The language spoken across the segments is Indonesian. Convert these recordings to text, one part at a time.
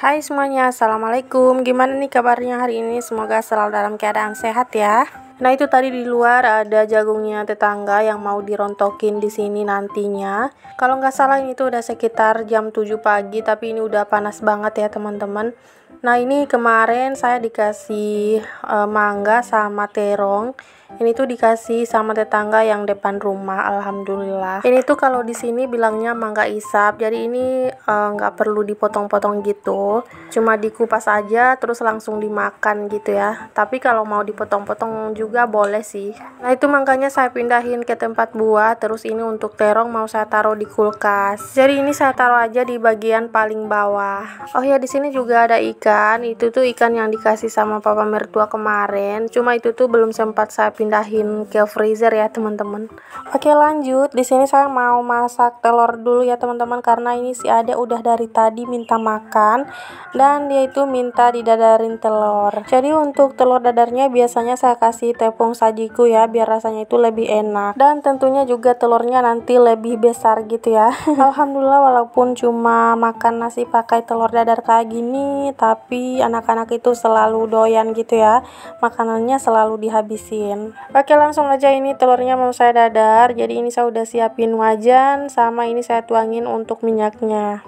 Hai semuanya, assalamualaikum. Gimana nih kabarnya hari ini? Semoga selalu dalam keadaan sehat ya. Nah itu tadi di luar ada jagungnya tetangga yang mau dirontokin di sini nantinya. Kalau nggak salah ini tuh udah sekitar jam 7 pagi, tapi ini udah panas banget ya teman-teman. Nah ini kemarin saya dikasih mangga sama terong. Ini tuh dikasih sama tetangga yang depan rumah, alhamdulillah. Ini tuh kalau di sini bilangnya mangga isap, jadi ini nggak perlu dipotong-potong gitu, cuma dikupas aja terus langsung dimakan gitu ya. Tapi kalau mau dipotong-potong juga boleh sih. Nah itu mangganya saya pindahin ke tempat buah, terus ini untuk terong mau saya taruh di kulkas. Jadi ini saya taruh aja di bagian paling bawah. Oh ya di sini juga ada ikan, itu tuh ikan yang dikasih sama papa mertua kemarin, cuma itu tuh belum sempat saya pindahin ke freezer ya teman-teman. Oke lanjut, di sini saya mau masak telur dulu ya teman-teman, karena ini si Ade udah dari tadi minta makan dan dia itu minta didadarin telur. Jadi untuk telur dadarnya biasanya saya kasih tepung sajiku ya, biar rasanya itu lebih enak, dan tentunya juga telurnya nanti lebih besar gitu ya. Alhamdulillah walaupun cuma makan nasi pakai telur dadar kayak gini, tapi anak-anak itu selalu doyan gitu ya, makanannya selalu dihabisin. Oke langsung aja, ini telurnya mau saya dadar. Jadi ini saya udah siapin wajan, sama ini saya tuangin untuk minyaknya.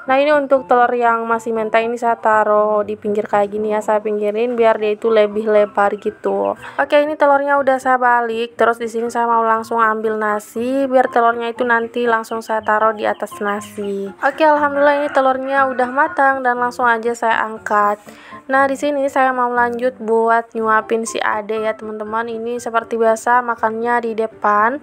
Nah ini untuk telur yang masih mentah ini saya taruh di pinggir kayak gini ya, saya pinggirin biar dia itu lebih lebar gitu. Oke ini telurnya udah saya balik, terus di sini saya mau langsung ambil nasi biar telurnya itu nanti langsung saya taruh di atas nasi. Oke alhamdulillah ini telurnya udah matang dan langsung aja saya angkat. Nah di sini saya mau lanjut buat nyuapin si Ade ya teman-teman. Ini seperti biasa makannya di depan.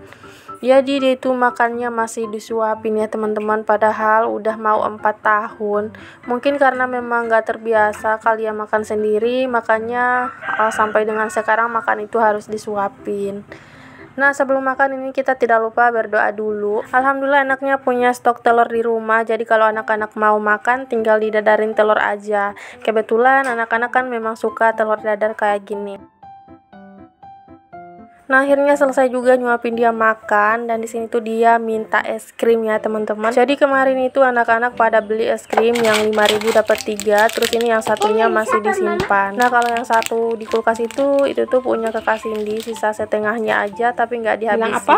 Jadi dia itu makannya masih disuapin ya teman-teman, padahal udah mau 4 tahun. Mungkin karena memang gak terbiasa kali ya makan sendiri, makanya sampai dengan sekarang makan itu harus disuapin. Nah sebelum makan ini kita tidak lupa berdoa dulu. Alhamdulillah anaknya punya stok telur di rumah, jadi kalau anak-anak mau makan tinggal didadarin telur aja. Kebetulan anak-anak kan memang suka telur dadar kayak gini. Nah akhirnya selesai juga nyuapin dia makan, dan di sini tuh dia minta es krim ya teman-teman. Jadi kemarin itu anak-anak pada beli es krim yang 5.000 dapat 3, terus ini yang satunya masih disimpan. Nah kalau yang satu di kulkas itu tuh punya kakak Cindy, sisa setengahnya aja tapi nggak dihabisin. Bilang apa?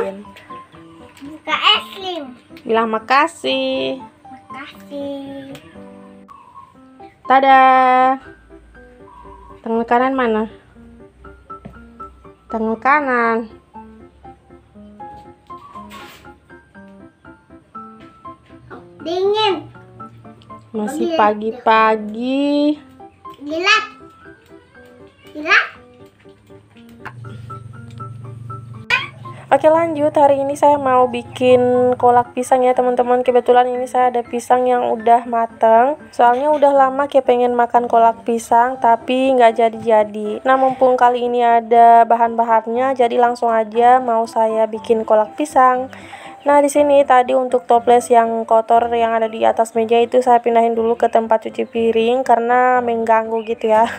Buka es krim. Bilang makasih. Makasih. Dadah. Tangan kanan mana? Tangan kanan. Dingin. Masih pagi-pagi. Gila. Oke lanjut, hari ini saya mau bikin kolak pisang ya teman-teman. Kebetulan ini saya ada pisang yang udah matang, soalnya udah lama kayak pengen makan kolak pisang tapi nggak jadi-jadi. Nah mumpung kali ini ada bahan-bahannya, jadi langsung aja mau saya bikin kolak pisang. Nah di sini tadi untuk toples yang kotor yang ada di atas meja itu saya pindahin dulu ke tempat cuci piring karena mengganggu gitu ya.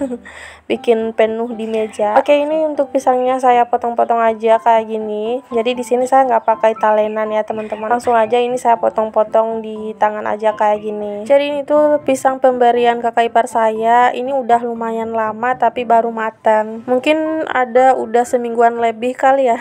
Bikin penuh di meja. Oke ini untuk pisangnya saya potong-potong aja kayak gini. Jadi di sini saya nggak pakai talenan ya teman-teman. Langsung aja ini saya potong-potong di tangan aja kayak gini. Jadi ini tuh pisang pemberian kakak ipar saya. Ini udah lumayan lama tapi baru matang. Mungkin ada udah semingguan lebih kali ya.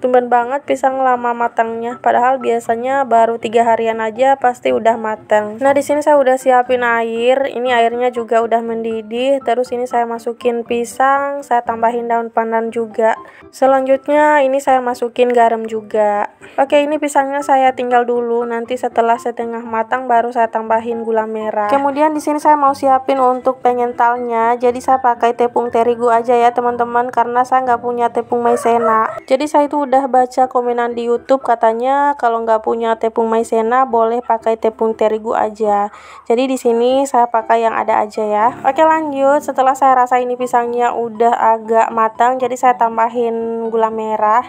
Tumben banget pisang lama matangnya. Padahal biasanya baru 3 harian aja pasti udah matang. Nah di sini saya udah siapin air. Ini airnya juga udah mendidih. Terus ini saya masukin pisang, saya tambahin daun pandan juga. Selanjutnya ini saya masukin garam juga. Oke ini pisangnya saya tinggal dulu, nanti setelah setengah matang baru saya tambahin gula merah. Kemudian di sini saya mau siapin untuk pengentalnya. Jadi saya pakai tepung terigu aja ya teman-teman, karena saya nggak punya tepung maizena. Jadi saya itu udah baca komenan di YouTube, katanya kalau nggak punya tepung maizena boleh pakai tepung terigu aja. Jadi di sini saya pakai yang ada aja ya. Oke, lanjut. Setelah saya rasa ini pisangnya udah agak matang, jadi saya tambahin gula merah.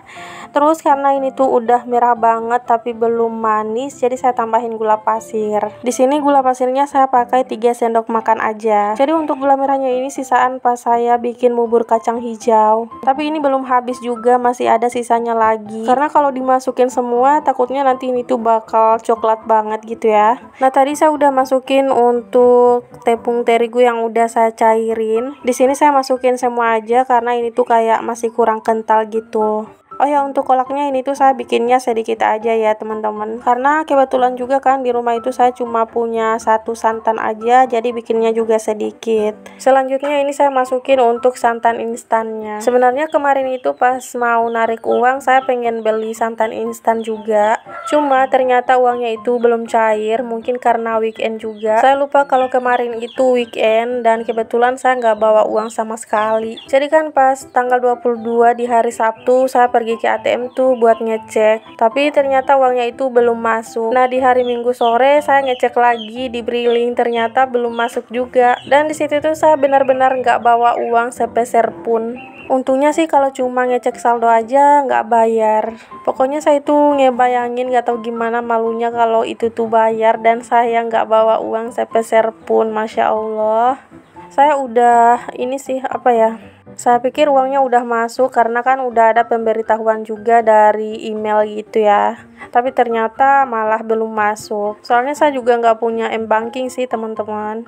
Terus karena ini tuh udah merah banget tapi belum manis, jadi saya tambahin gula pasir. Di sini gula pasirnya saya pakai 3 sendok makan aja. Jadi untuk gula merahnya ini sisaan pas saya bikin bubur kacang hijau. Tapi ini belum habis juga, masih ada sisanya lagi. Karena kalau dimasukin semua takutnya nanti ini tuh bakal coklat banget gitu ya. Nah, tadi saya udah masukin untuk tepung terigu yang udah saya cairin. Di sini saya masukin semua aja karena ini tuh kayak masih kurang kental gitu. Oh ya, untuk kolaknya ini tuh saya bikinnya sedikit aja ya teman-teman, karena kebetulan juga kan di rumah itu saya cuma punya 1 santan aja, jadi bikinnya juga sedikit. Selanjutnya ini saya masukin untuk santan instannya. Sebenarnya kemarin itu pas mau narik uang saya pengen beli santan instan juga, cuma ternyata uangnya itu belum cair, mungkin karena weekend juga. Saya lupa kalau kemarin itu weekend dan kebetulan saya nggak bawa uang sama sekali. Jadi kan pas tanggal 22 di hari Sabtu saya pergi ke ATM tuh buat ngecek, tapi ternyata uangnya itu belum masuk. Nah, di hari Minggu sore saya ngecek lagi di Briling, ternyata belum masuk juga. Dan di situ tuh saya benar-benar nggak bawa uang sepeser pun. Untungnya sih kalau cuma ngecek saldo aja nggak bayar. Pokoknya saya itu ngebayangin nggak tahu gimana malunya kalau itu tuh bayar dan saya nggak bawa uang sepeser pun. Masya Allah. Saya udah ini sih apa ya, saya pikir uangnya udah masuk karena kan udah ada pemberitahuan juga dari email gitu ya. Tapi ternyata malah belum masuk. Soalnya saya juga nggak punya m-banking sih teman-teman.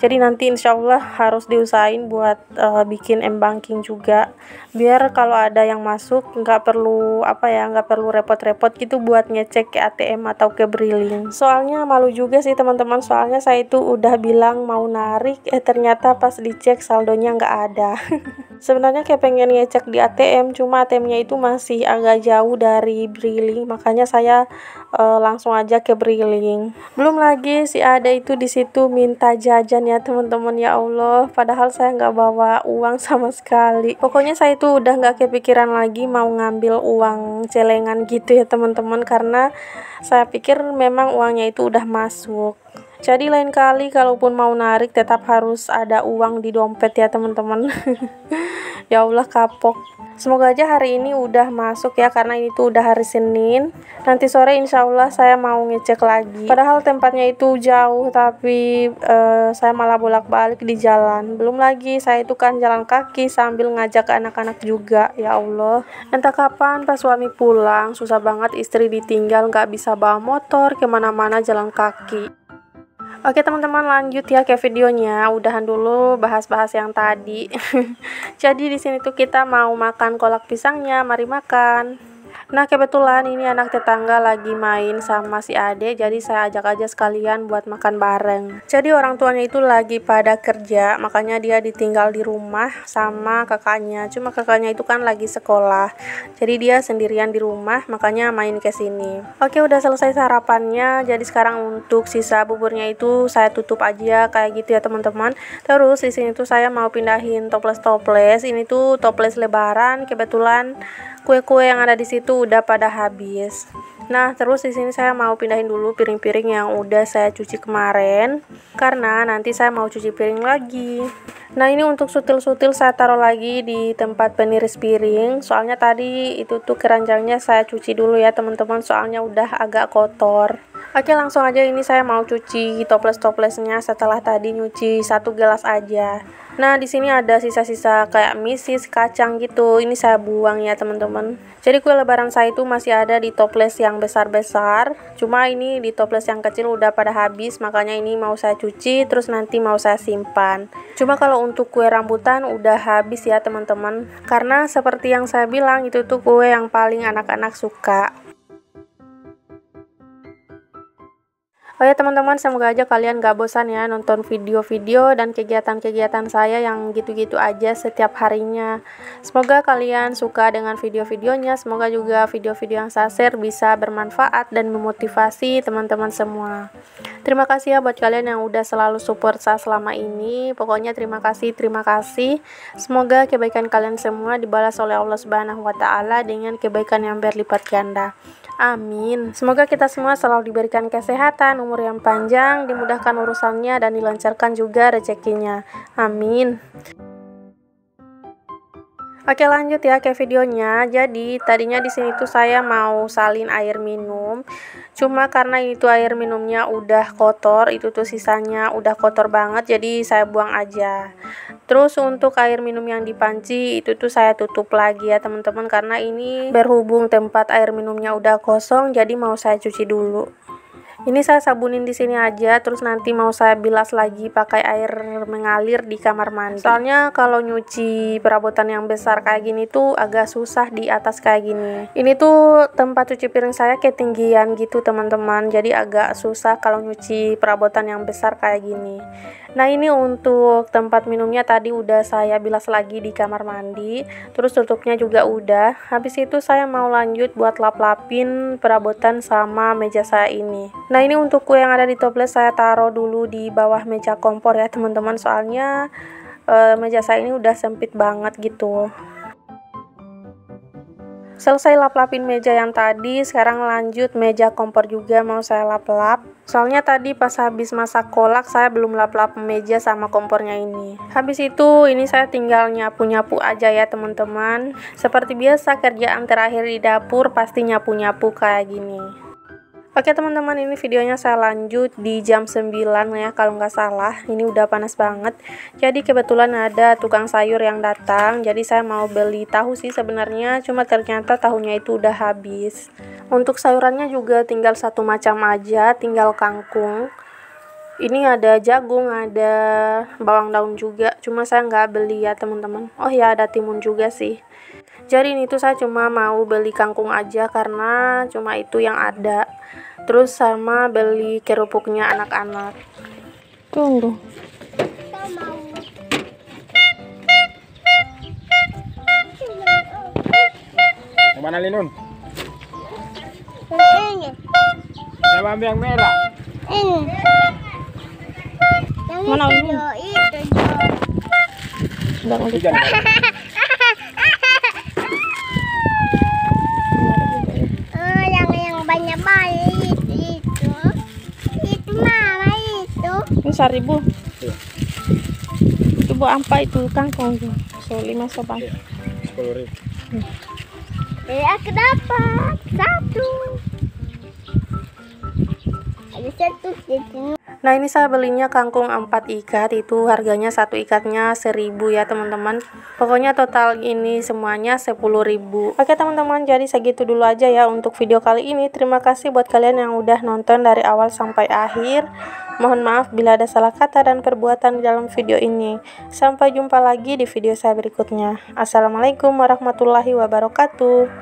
Jadi nanti insya Allah harus diusahain buat bikin m-banking juga. Biar kalau ada yang masuk nggak perlu nggak perlu repot-repot gitu buat ngecek ke ATM atau ke Briling. Soalnya malu juga sih teman-teman. Soalnya saya itu udah bilang mau narik, ternyata pas dicek saldonya nggak ada. Sebenarnya kayak pengen ngecek di ATM, cuma ATM-nya itu masih agak jauh dari Briling, makanya saya langsung aja ke Briling. Belum lagi si Ade itu di situ minta jajan ya teman-teman, ya Allah, padahal saya nggak bawa uang sama sekali. Pokoknya saya itu udah nggak kepikiran lagi mau ngambil uang celengan gitu ya teman-teman, karena saya pikir memang uangnya itu udah masuk. Jadi lain kali kalaupun mau narik tetap harus ada uang di dompet ya teman-teman. Ya Allah, kapok. Semoga aja hari ini udah masuk ya, karena ini tuh udah hari Senin. Nanti sore insya Allah saya mau ngecek lagi. Padahal tempatnya itu jauh, tapi saya malah bolak-balik di jalan. Belum lagi saya itu kan jalan kaki sambil ngajak anak-anak juga. Ya Allah, entah kapan pas suami pulang, susah banget istri ditinggal nggak bisa bawa motor kemana-mana jalan kaki. Oke teman-teman, lanjut ya ke videonya. Udahan dulu bahas-bahas yang tadi. Jadi di sini tuh kita mau makan kolak pisangnya. Mari makan. Nah, kebetulan ini anak tetangga lagi main sama si Ade, jadi saya ajak aja sekalian buat makan bareng. Jadi orang tuanya itu lagi pada kerja, makanya dia ditinggal di rumah sama kakaknya. Cuma kakaknya itu kan lagi sekolah, jadi dia sendirian di rumah, makanya main ke sini. Oke, udah selesai sarapannya, jadi sekarang untuk sisa buburnya itu saya tutup aja kayak gitu ya teman-teman. Terus di sini tuh saya mau pindahin toples-toples. Ini tuh toples lebaran, kebetulan kue-kue yang ada di situ udah pada habis. Nah, terus di sini saya mau pindahin dulu piring-piring yang udah saya cuci kemarin, karena nanti saya mau cuci piring lagi. Nah, ini untuk sutil-sutil saya taruh lagi di tempat peniris piring. Soalnya tadi itu tuh keranjangnya saya cuci dulu ya teman-teman, soalnya udah agak kotor. Oke, langsung aja ini saya mau cuci toples-toplesnya setelah tadi nyuci 1 gelas aja. Nah, di sini ada sisa-sisa kayak misis, kacang gitu. Ini saya buang ya, teman-teman. Jadi kue lebaran saya itu masih ada di toples yang besar-besar. Cuma ini di toples yang kecil udah pada habis, makanya ini mau saya cuci terus nanti mau saya simpan. Cuma kalau untuk kue rambutan udah habis ya, teman-teman. Karena seperti yang saya bilang, itu tuh kue yang paling anak-anak suka. Oh ya teman-teman, semoga aja kalian gak bosan ya nonton video-video dan kegiatan-kegiatan saya yang gitu-gitu aja setiap harinya. Semoga kalian suka dengan video-videonya, semoga juga video-video yang saya share bisa bermanfaat dan memotivasi teman-teman semua. Terima kasih ya buat kalian yang udah selalu support saya selama ini. Pokoknya terima kasih. Semoga kebaikan kalian semua dibalas oleh Allah Subhanahu wa taala dengan kebaikan yang berlipat ganda. Amin. Semoga kita semua selalu diberikan kesehatan, umur yang panjang, dimudahkan urusannya dan dilancarkan juga rezekinya. Amin. Oke, lanjut ya ke videonya. Jadi tadinya di sini tuh saya mau salin air minum. Cuma karena itu air minumnya udah kotor, itu tuh sisanya udah kotor banget, jadi saya buang aja. Terus untuk air minum yang di panci itu tuh saya tutup lagi ya teman-teman, karena ini berhubung tempat air minumnya udah kosong, jadi mau saya cuci dulu. Ini saya sabunin di sini aja, terus nanti mau saya bilas lagi pakai air mengalir di kamar mandi. Soalnya kalau nyuci perabotan yang besar kayak gini tuh agak susah di atas kayak gini. Ini tuh tempat cuci piring saya ketinggian gitu teman-teman, jadi agak susah kalau nyuci perabotan yang besar kayak gini. Nah ini untuk tempat minumnya tadi udah saya bilas lagi di kamar mandi, terus tutupnya juga udah. Habis itu saya mau lanjut buat lap-lapin perabotan sama meja saya ini. Nah ini untuk kue yang ada di toples saya taruh dulu di bawah meja kompor ya teman-teman, soalnya meja saya ini udah sempit banget gitu. Selesai lap-lapin meja yang tadi, sekarang lanjut meja kompor juga mau saya lap-lap. Soalnya tadi pas habis masak kolak saya belum lap-lap meja sama kompornya ini. Habis itu ini saya tinggal nyapu-nyapu aja ya teman-teman. Seperti biasa kerjaan terakhir di dapur pasti nyapu-nyapu kayak gini. Oke teman-teman, ini videonya saya lanjut di jam 9 ya kalau nggak salah. Ini udah panas banget. Jadi kebetulan ada tukang sayur yang datang. Jadi saya mau beli tahu sih sebenarnya, cuma ternyata tahunya itu udah habis. Untuk sayurannya juga tinggal satu macam aja, tinggal kangkung. Ini ada jagung, ada bawang daun juga. Cuma saya nggak beli ya teman-teman. Oh ya, ada timun juga sih. Jadi ini tuh saya cuma mau beli kangkung aja karena cuma itu yang ada. Terus sama beli kerupuknya anak-anak. Tunggu. Yang mana Linun? Ini. Yang ambil yang merah. Ini. Yang Mana itu, ini? itu. Udah Hujan. Yang banyak banget itu. Itu mama itu. Ini 1.000. Itu buat apa itu kangkung tuh? So 5 sobat. 10.000. Aku dapat satu. Ada satu di sini. Nah ini saya belinya kangkung 4 ikat, itu harganya satu ikatnya 1.000 ya teman-teman. Pokoknya total ini semuanya 10.000. Oke teman-teman, jadi segitu dulu aja ya untuk video kali ini. Terima kasih buat kalian yang udah nonton dari awal sampai akhir. Mohon maaf bila ada salah kata dan perbuatan di dalam video ini. Sampai jumpa lagi di video saya berikutnya. Assalamualaikum warahmatullahi wabarakatuh.